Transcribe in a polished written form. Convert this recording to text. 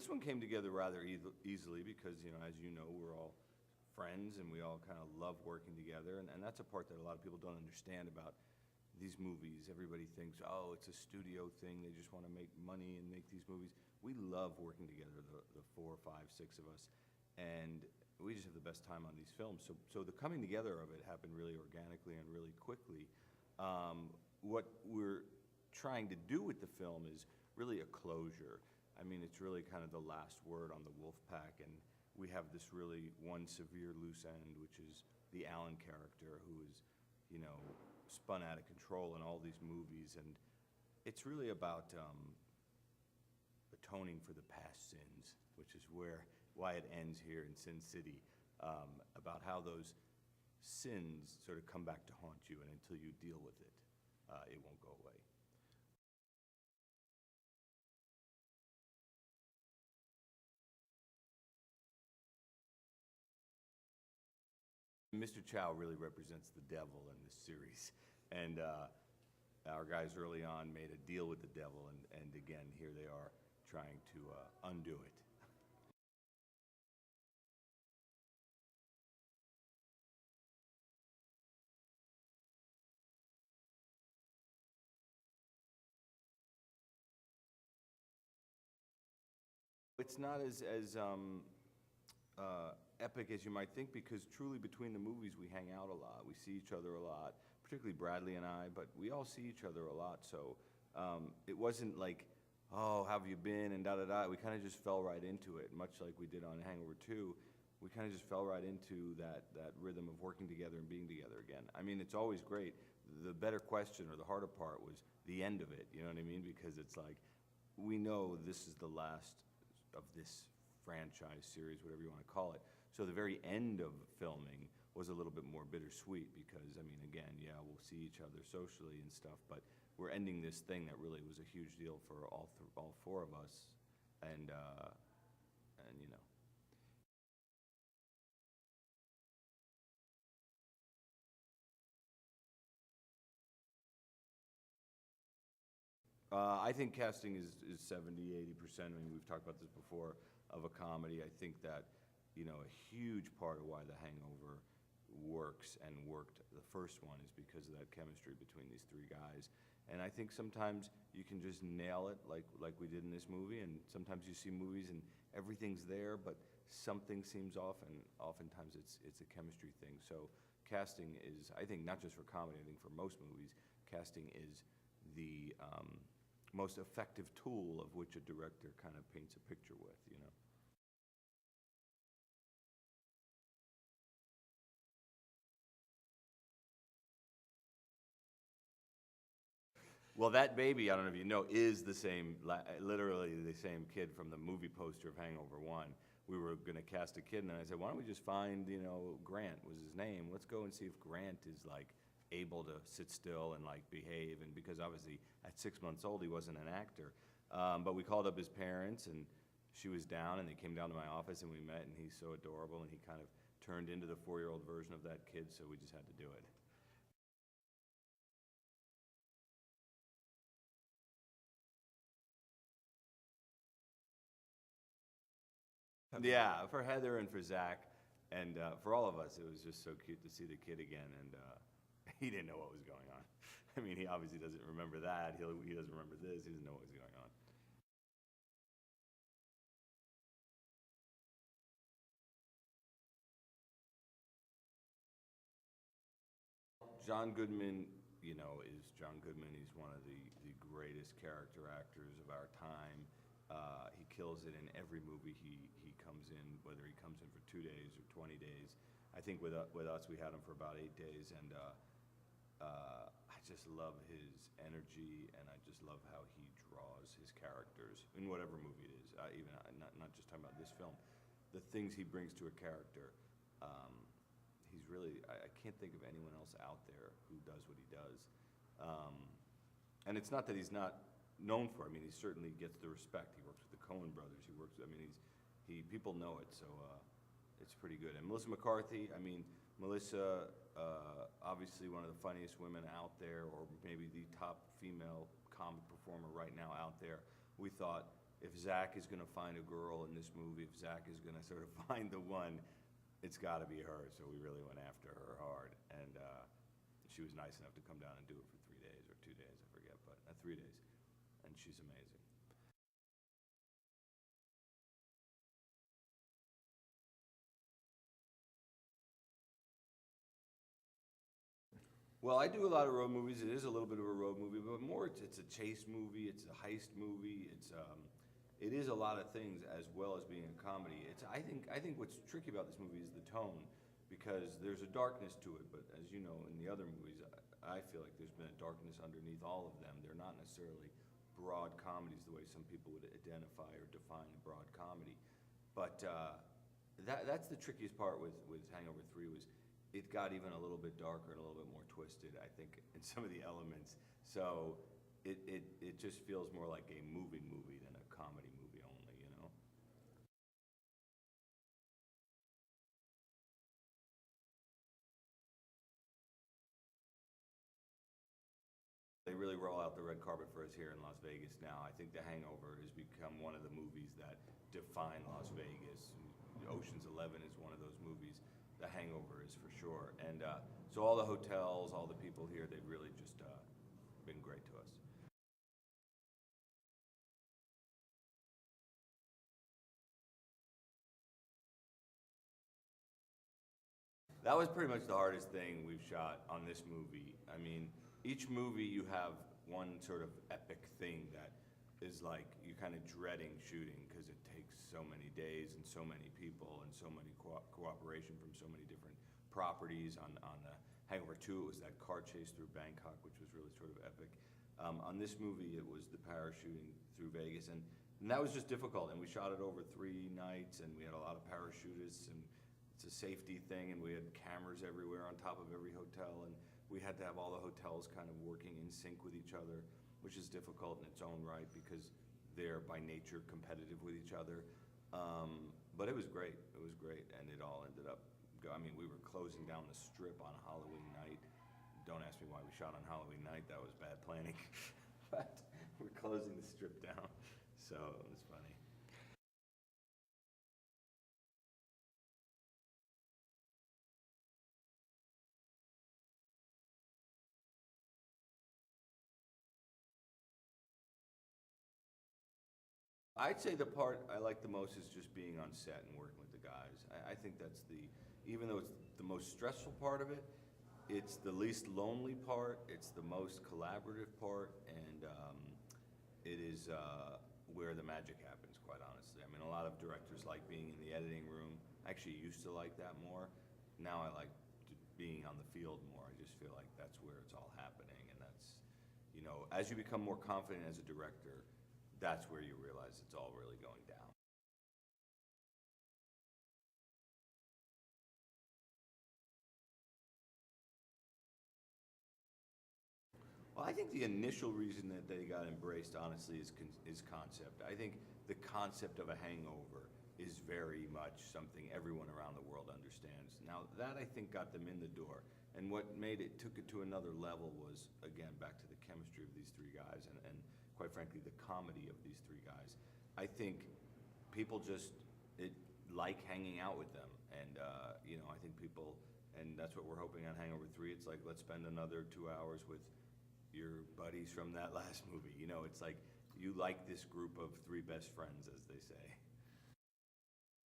this one came together rather easily because, as you know, we're all friends and we all kind of love working together. And that's a part that a lot of people don't understand about these movies. Everybody thinks, oh, it's a studio thing. They just want to make money and make these movies. We love working together, the 4, 5, 6 of us. And we just have the best time on these films. So the coming together of it happened really organically and really quickly. What we're trying to do with the film is really a closure. I mean, it's really kind of the last word on the wolf pack, and we have this really one severe loose end, which is the Alan character, who is, spun out of control in all these movies, and it's really about atoning for the past sins, which is why it ends here in Sin City, about how those sins sort of come back to haunt you, and until you deal with it, it won't go away. Mr. Chow really represents the devil in this series, and our guys early on made a deal with the devil, and again, here they are trying to undo it. It's not as epic as you might think, because truly between the movies we hang out a lot. We see each other a lot, particularly Bradley and I, but we all see each other a lot. So it wasn't like, oh, how have you been, and da-da-da. We kind of just fell right into it, much like we did on Hangover 2. We kind of just fell right into that rhythm of working together and being together again. I mean, it's always great. The better question, or the harder part, was the end of it, you know what I mean? Because it's like, we know this is the last of this franchise series, whatever you want to call it. So the very end of filming was a little bit more bittersweet because, I mean, again, yeah, we'll see each other socially and stuff, but we're ending this thing that really was a huge deal for all 4 of us, and you know. I think casting is 70, 80%. I mean, we've talked about this before, of a comedy. I think that, a huge part of why The Hangover works and worked the first one is because of that chemistry between these 3 guys. And I think sometimes you can just nail it like we did in this movie, and sometimes you see movies and everything's there, but something seems off, and oftentimes it's a chemistry thing. So casting is, I think, not just for comedy, I think for most movies, casting is the most effective tool of which a director kind of paints a picture with, Well, that baby, I don't know if you know, is the same, literally the same kid from the movie poster of Hangover 1. We were going to cast a kid, and then I said, why don't we just find, Grant was his name. Let's go and see if Grant is, able to sit still and, behave. And because obviously at 6 months old, he wasn't an actor. But we called up his parents, and she was down, and they came down to my office, and we met, and he's so adorable, and he kind of turned into the 4-year-old version of that kid, so we just had to do it. Yeah, for Heather and for Zach, and for all of us, it was just so cute to see the kid again, and he didn't know what was going on. I mean, he obviously doesn't remember that. He doesn't remember this. He doesn't know what was going on. John Goodman, is John Goodman. He's one of the greatest character actors of our time. He kills it in every movie he comes in, whether he comes in for 2 days or 20 days. I think with us, we had him for about 8 days, and I just love his energy, and I just love how he draws his characters in whatever movie it is. Even not just talking about this film, the things he brings to a character. He's really, I can't think of anyone else out there who does what he does. And it's not that he's not known for. I mean, he certainly gets the respect. He works with the Coen brothers. People know it, so it's pretty good. And Melissa McCarthy, I mean, Melissa, obviously one of the funniest women out there, or maybe the top female comic performer right now out there. We thought if Zach is gonna find a girl in this movie, if Zach is gonna sort of find the one, it's gotta be her. So we really went after her hard. And she was nice enough to come down and do it for 3 days or 2 days, I forget, but 3 days. And she's amazing. Well, I do a lot of road movies. It is a little bit of a road movie, but more it's a chase movie. It's a heist movie. It is a lot of things as well as being a comedy. I think what's tricky about this movie is the tone, because there's a darkness to it. But as you know, in the other movies, I feel like there's been a darkness underneath all of them. They're not necessarily broad comedies the way some people would identify or define a broad comedy. But that's the trickiest part with Hangover 3 was it got even a little bit darker and a little bit more twisted, I think, in some of the elements. So it just feels more like a movie than a comedy movie only, you know? They really roll out the red carpet for us here in Las Vegas now. I think The Hangover has become one of the movies that define Las Vegas. Ocean's 11 is one of those movies. The Hangover is for sure. And so all the hotels, all the people here, they've really just been great to us. That was pretty much the hardest thing we've shot on this movie. I mean, each movie you have one sort of epic thing that is like you're kind of dreading shooting because it takes so many days and so many people and so many cooperation from so many different properties. On the Hangover 2, it was that car chase through Bangkok, which was really sort of epic. On this movie, it was the parachuting through Vegas, and that was just difficult. And we shot it over 3 nights, and we had a lot of parachutists, and it's a safety thing, and we had cameras everywhere on top of every hotel, and we had to have all the hotels kind of working in sync with each other, which is difficult in its own right because they're by nature competitive with each other. But it was great. It was great, and it all ended up. I mean, we were closing down the strip on Halloween night. Don't ask me why we shot on Halloween night. That was bad planning. But we're closing the strip down, so it was funny. I'd say the part I like the most is just being on set and working with the guys. I think that's even though it's the most stressful part of it, it's the least lonely part, it's the most collaborative part, and it is where the magic happens, quite honestly. I mean, a lot of directors like being in the editing room. I actually used to like that more. Now I like being on the field more. I just feel like that's where it's all happening, and that's, as you become more confident as a director, that's where you realize it's all really going down. Well, I think the initial reason that they got embraced, honestly, is concept. I think the concept of a hangover is very much something everyone around the world understands. Now, that I think got them in the door. And what took it to another level was, again, back to the chemistry of these 3 guys and quite frankly, the comedy of these 3 guys. I think people just like hanging out with them. And, I think people, and that's what we're hoping on Hangover 3. It's like, let's spend another 2 hours with your buddies from that last movie. It's like you like this group of 3 best friends, as they say.